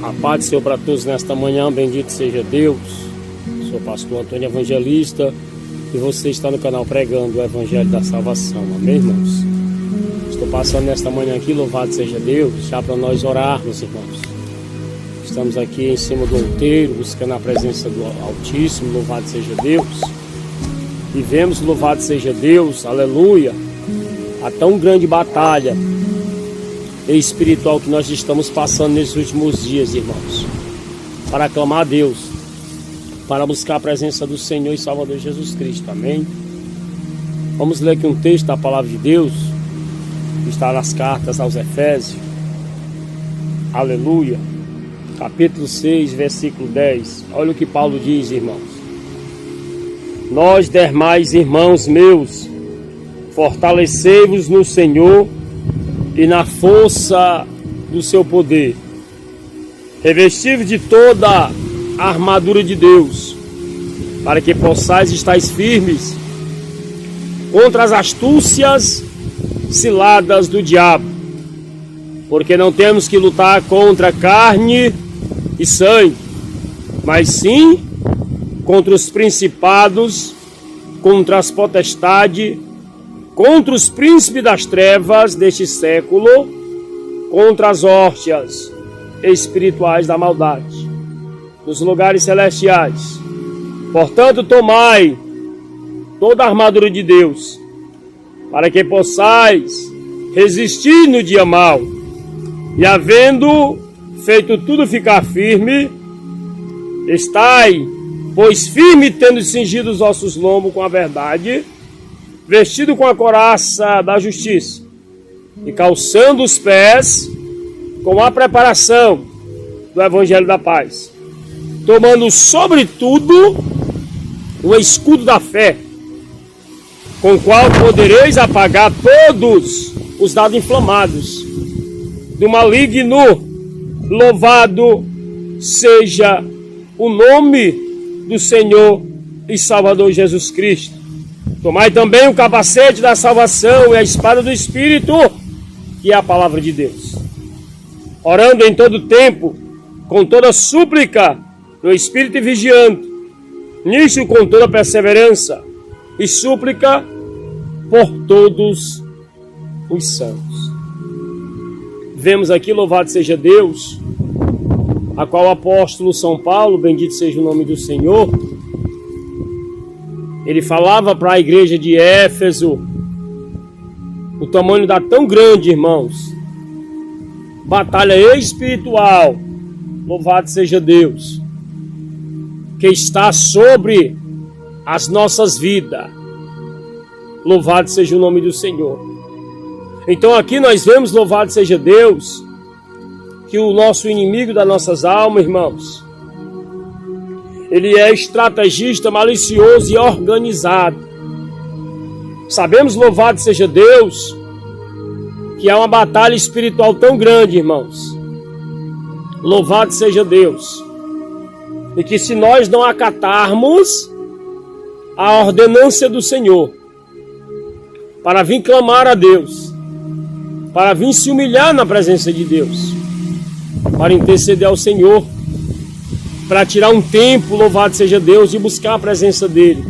A paz do Senhor para todos nesta manhã, bendito seja Deus. Sou o pastor Antônio Evangelista e você está no canal pregando o Evangelho da Salvação, amém, irmãos? Estou passando nesta manhã aqui, louvado seja Deus, já para nós orarmos, irmãos. Estamos aqui em cima do outeiro, buscando a presença do Altíssimo, louvado seja Deus. E vemos, louvado seja Deus, aleluia, a tão grande batalha espiritual que nós estamos passando nesses últimos dias, irmãos, para clamar a Deus, para buscar a presença do Senhor e Salvador Jesus Cristo, amém? Vamos ler aqui um texto da palavra de Deus, que está nas cartas aos Efésios, aleluia, capítulo 6, versículo 10, olha o que Paulo diz, irmãos: nós demais, irmãos meus, fortalecei-vos no Senhor e na força do seu poder, revesti-vos de toda a armadura de Deus, para que possais estar firmes contra as astúcias ciladas do diabo, porque não temos que lutar contra carne e sangue, mas sim contra os principados, contra as potestades, contra os príncipes das trevas deste século, contra as hostes espirituais da maldade nos lugares celestiais. Portanto, tomai toda a armadura de Deus, para que possais resistir no dia mau, e havendo feito tudo ficar firme, estai, pois firme, tendo cingido os vossos lombos com a verdade, vestido com a couraça da justiça, e calçando os pés com a preparação do Evangelho da paz, tomando sobretudo o escudo da fé, com o qual podereis apagar todos os dados inflamados do maligno. Louvado seja o nome do Senhor e Salvador Jesus Cristo. Tomai também o capacete da salvação e a espada do Espírito, que é a palavra de Deus, orando em todo tempo, com toda súplica no Espírito, e vigiando nisso com toda perseverança e súplica por todos os santos. Vemos aqui, louvado seja Deus, a qual o apóstolo São Paulo, bendito seja o nome do Senhor, ele falava para a igreja de Éfeso o tamanho da tão grande, irmãos, batalha espiritual, louvado seja Deus, que está sobre as nossas vidas. Louvado seja o nome do Senhor. Então aqui nós vemos, louvado seja Deus, que o nosso inimigo das nossas almas, irmãos, ele é estrategista, malicioso e organizado. Sabemos, louvado seja Deus, que é uma batalha espiritual tão grande, irmãos. Louvado seja Deus. E que se nós não acatarmos a ordenância do Senhor, para vir clamar a Deus, para vir se humilhar na presença de Deus, para interceder ao Senhor, para tirar um tempo, louvado seja Deus, e buscar a presença dEle,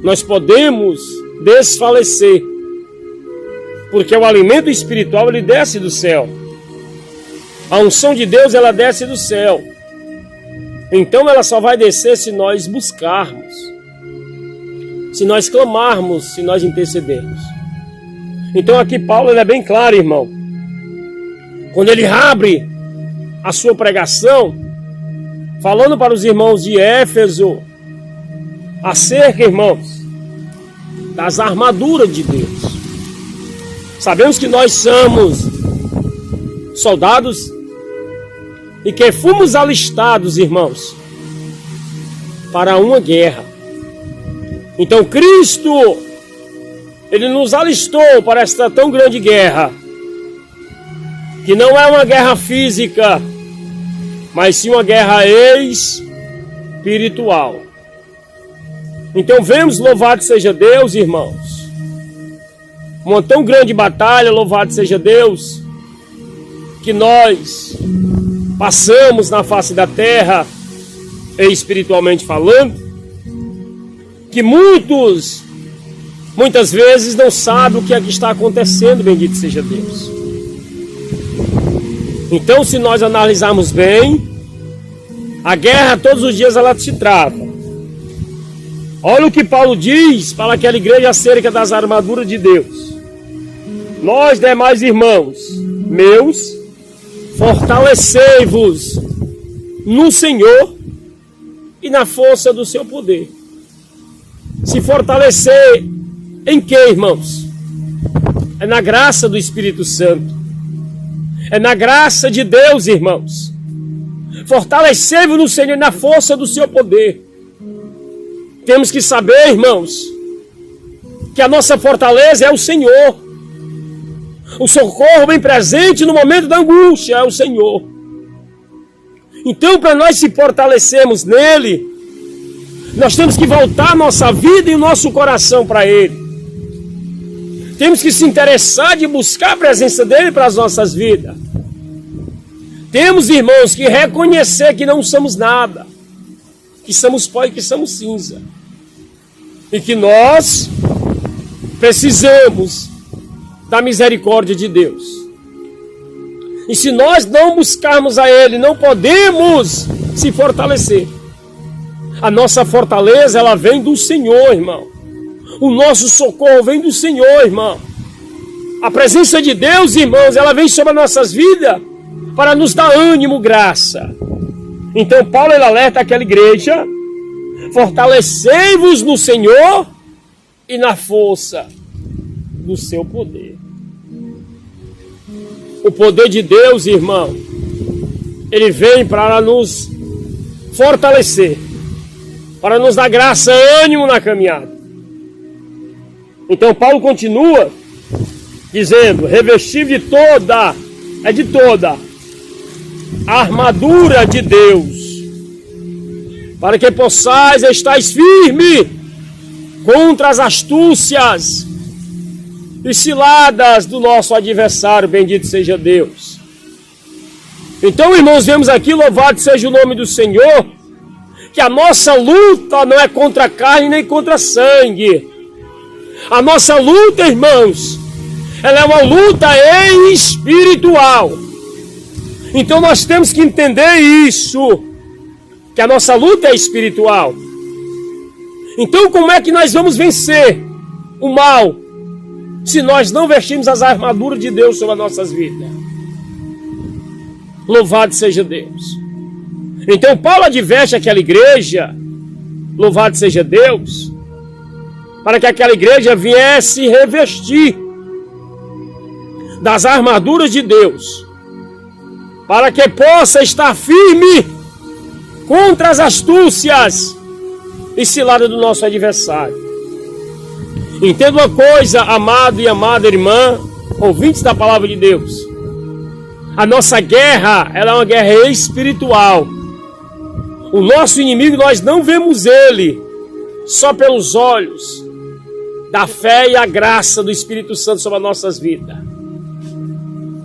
nós podemos desfalecer, porque o alimento espiritual, ele desce do céu. A unção de Deus, ela desce do céu. Então ela só vai descer se nós buscarmos, se nós clamarmos, se nós intercedermos. Então aqui Paulo, ele é bem claro, irmão, quando ele abre a sua pregação, falando para os irmãos de Éfeso acerca, irmãos, das armaduras de Deus. Sabemos que nós somos soldados e que fomos alistados, irmãos, para uma guerra. Então Cristo, ele nos alistou para esta tão grande guerra, que não é uma guerra física, mas sim uma guerra espiritual. Então vemos, louvado seja Deus, irmãos, uma tão grande batalha, louvado seja Deus, que nós passamos na face da terra, espiritualmente falando, que muitas vezes não sabem o que é que está acontecendo, bendito seja Deus. Então, se nós analisarmos bem, a guerra todos os dias ela se trava. Olha o que Paulo diz para aquela igreja acerca das armaduras de Deus. Nós, demais irmãos meus, fortalecei-vos no Senhor e na força do seu poder. Se fortalecer em que, irmãos? É na graça do Espírito Santo. É na graça de Deus, irmãos. Fortalecei-vos no Senhor e na força do seu poder. Temos que saber, irmãos, que a nossa fortaleza é o Senhor. O socorro bem presente no momento da angústia é o Senhor. Então, para nós se fortalecermos nele, nós temos que voltar a nossa vida e o nosso coração para ele. Temos que se interessar de buscar a presença dele para as nossas vidas. Temos, irmãos, que reconhecer que não somos nada, que somos pó e que somos cinza. E que nós precisamos da misericórdia de Deus. E se nós não buscarmos a ele, não podemos se fortalecer. A nossa fortaleza, ela vem do Senhor, irmão. O nosso socorro vem do Senhor, irmão. A presença de Deus, irmãos, ela vem sobre as nossas vidas para nos dar ânimo, graça. Então Paulo ele alerta aquela igreja: fortalecei-vos no Senhor e na força do seu poder. O poder de Deus, irmão, ele vem para nos fortalecer, para nos dar graça, ânimo na caminhada. Então Paulo continua dizendo: revestir de toda a armadura de Deus, para que possais estar firme contra as astúcias e ciladas do nosso adversário, bendito seja Deus. Então, irmãos, vemos aqui, louvado seja o nome do Senhor, que a nossa luta não é contra a carne nem contra sangue. A nossa luta, irmãos, ela é uma luta espiritual. Então nós temos que entender isso, que a nossa luta é espiritual. Então como é que nós vamos vencer o mal se nós não vestirmos as armaduras de Deus sobre as nossas vidas? Louvado seja Deus. Então Paulo adverte aquela igreja, louvado seja Deus, para que aquela igreja viesse revestir das armaduras de Deus, para que possa estar firme contra as astúcias e ciladas do nosso adversário. Entenda uma coisa, amado e amada irmã, ouvintes da palavra de Deus: a nossa guerra, ela é uma guerra espiritual. O nosso inimigo, nós não vemos ele só pelos olhos da fé e a graça do Espírito Santo sobre as nossas vidas.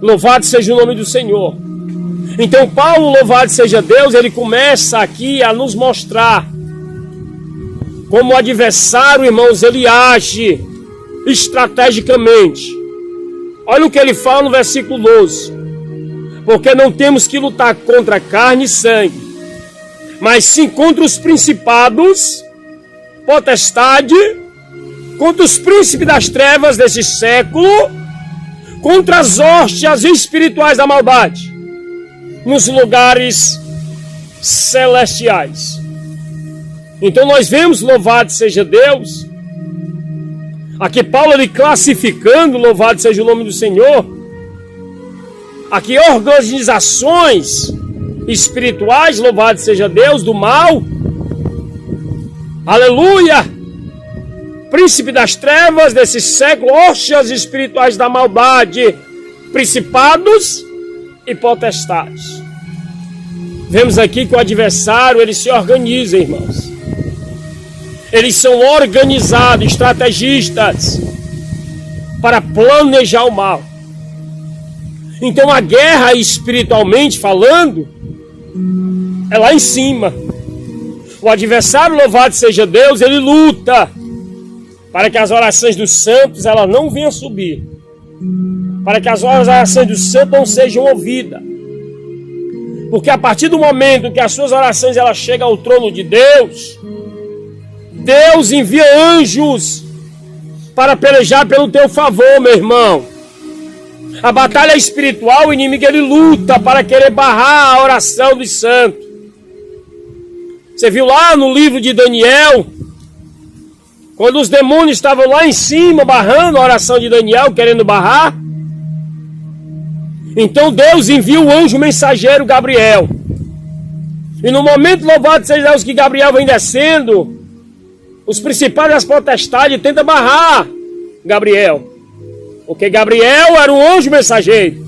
Louvado seja o nome do Senhor. Então Paulo, louvado seja Deus, ele começa aqui a nos mostrar como o adversário, irmãos, ele age estrategicamente. Olha o que ele fala no versículo 12: porque não temos que lutar contra carne e sangue, mas sim contra os principados, potestade, contra os príncipes das trevas desse século, contra as hóstias espirituais da maldade nos lugares celestiais. Então nós vemos, louvado seja Deus, aqui Paulo ele classificando, louvado seja o nome do Senhor, aqui organizações espirituais, louvado seja Deus, do mal, aleluia, príncipe das trevas desse século, hóstias espirituais da maldade, principados e potestades. Vemos aqui que o adversário, ele se organiza, irmãos. Eles são organizados, estrategistas, para planejar o mal. Então a guerra, espiritualmente falando, é lá em cima. O adversário, louvado seja Deus, ele luta para que as orações dos santos elas não venham subir, para que as orações dos santos não sejam ouvidas. Porque a partir do momento que as suas orações elas chegam ao trono de Deus, Deus envia anjos para pelejar pelo teu favor, meu irmão. A batalha espiritual, o inimigo ele luta para querer barrar a oração dos santos. Você viu lá no livro de Daniel, quando os demônios estavam lá em cima barrando a oração de Daniel, querendo barrar? Então Deus envia o anjo mensageiro Gabriel. E no momento, louvado seja Deus, que Gabriel vem descendo, os principais das potestades tentam barrar Gabriel. Porque Gabriel era um anjo mensageiro.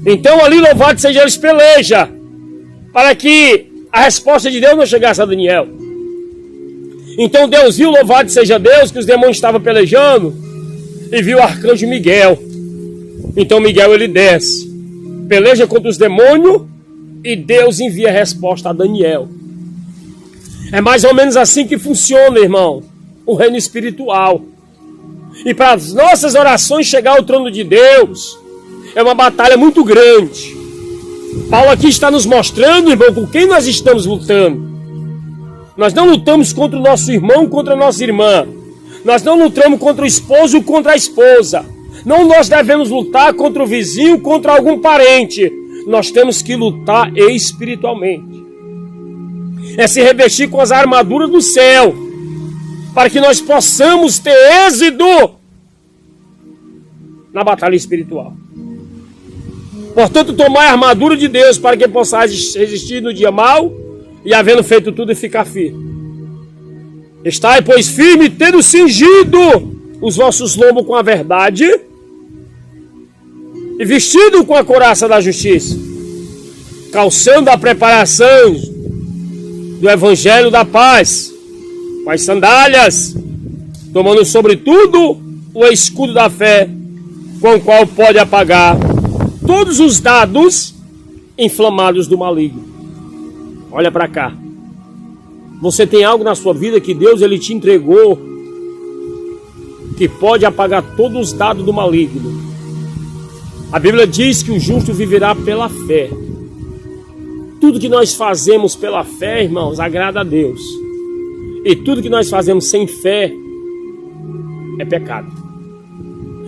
Então ali, louvado seja Deus, peleja para que a resposta de Deus não chegasse a Daniel. Então Deus viu, louvado seja Deus, que os demônios estavam pelejando e viu o arcanjo Miguel. Então Miguel ele desce, peleja contra os demônios e Deus envia a resposta a Daniel. É mais ou menos assim que funciona, irmão, o reino espiritual. E para as nossas orações chegar ao trono de Deus, é uma batalha muito grande. Paulo aqui está nos mostrando, irmão, com quem nós estamos lutando. Nós não lutamos contra o nosso irmão, contra a nossa irmã. Nós não lutamos contra o esposo, contra a esposa. Não nós devemos lutar contra o vizinho, contra algum parente. Nós temos que lutar espiritualmente. É se revestir com as armaduras do céu, para que nós possamos ter êxito na batalha espiritual. Portanto, tomar a armadura de Deus para que possa resistir no dia mau e havendo feito tudo e ficar firme. Estai, pois, firme, tendo cingido os vossos lombos com a verdade e vestido com a couraça da justiça, calçando a preparação do evangelho da paz, com as sandálias, tomando sobretudo o escudo da fé, com o qual pode apagar todos os dados inflamados do maligno. Olha para cá. Você tem algo na sua vida que Deus ele te entregou, que pode apagar todos os dados do maligno. A Bíblia diz que o justo viverá pela fé. Tudo que nós fazemos pela fé, irmãos, agrada a Deus. E tudo que nós fazemos sem fé é pecado.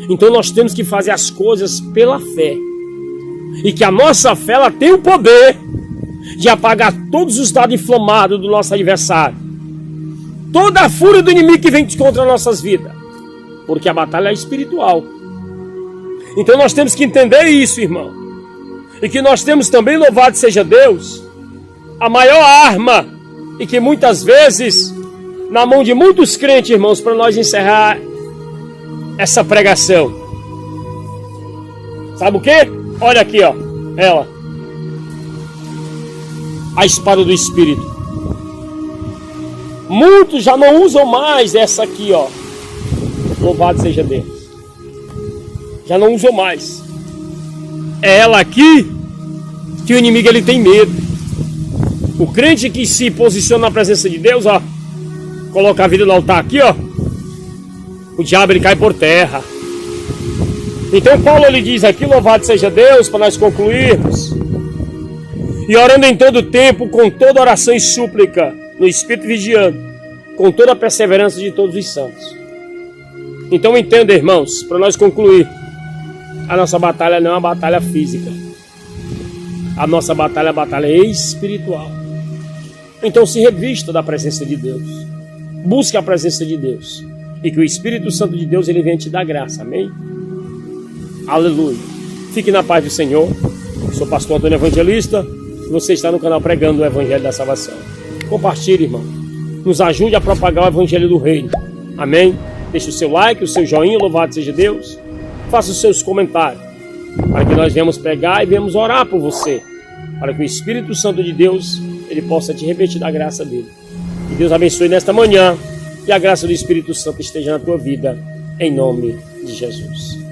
Então nós temos que fazer as coisas pela fé. E que a nossa fé ela tem o poder de apagar todos os dados inflamados do nosso adversário. Toda a fúria do inimigo que vem contra nossas vidas. Porque a batalha é espiritual. Então nós temos que entender isso, irmão. E que nós temos também, louvado seja Deus, a maior arma. E que muitas vezes, na mão de muitos crentes, irmãos, para nós encerrar essa pregação. Sabe o quê? Olha aqui, ó. Ela. A espada do Espírito. Muitos já não usam mais essa aqui, ó. Louvado seja Deus. Já não usam mais. É ela aqui que o inimigo ele tem medo. O crente que se posiciona na presença de Deus, ó, coloca a vida no altar aqui, ó, o diabo ele cai por terra. Então Paulo ele diz aqui, louvado seja Deus, para nós concluirmos. E orando em todo tempo, com toda oração e súplica, no Espírito vigiando, com toda a perseverança de todos os santos. Então entenda, irmãos, para nós concluir, a nossa batalha não é uma batalha física. A nossa batalha é uma batalha espiritual. Então se revista da presença de Deus. Busque a presença de Deus. E que o Espírito Santo de Deus ele venha te dar graça. Amém? Aleluia. Fique na paz do Senhor. Sou pastor Antônio Evangelista. E você está no canal pregando o Evangelho da Salvação. Compartilhe, irmão. Nos ajude a propagar o Evangelho do Reino. Amém? Deixe o seu like, o seu joinha. Louvado seja Deus. Faça os seus comentários. Para que nós venhamos pregar e venhamos orar por você. Para que o Espírito Santo de Deus ele possa te revestir da graça dele. Que Deus abençoe nesta manhã. E a graça do Espírito Santo esteja na tua vida. Em nome de Jesus.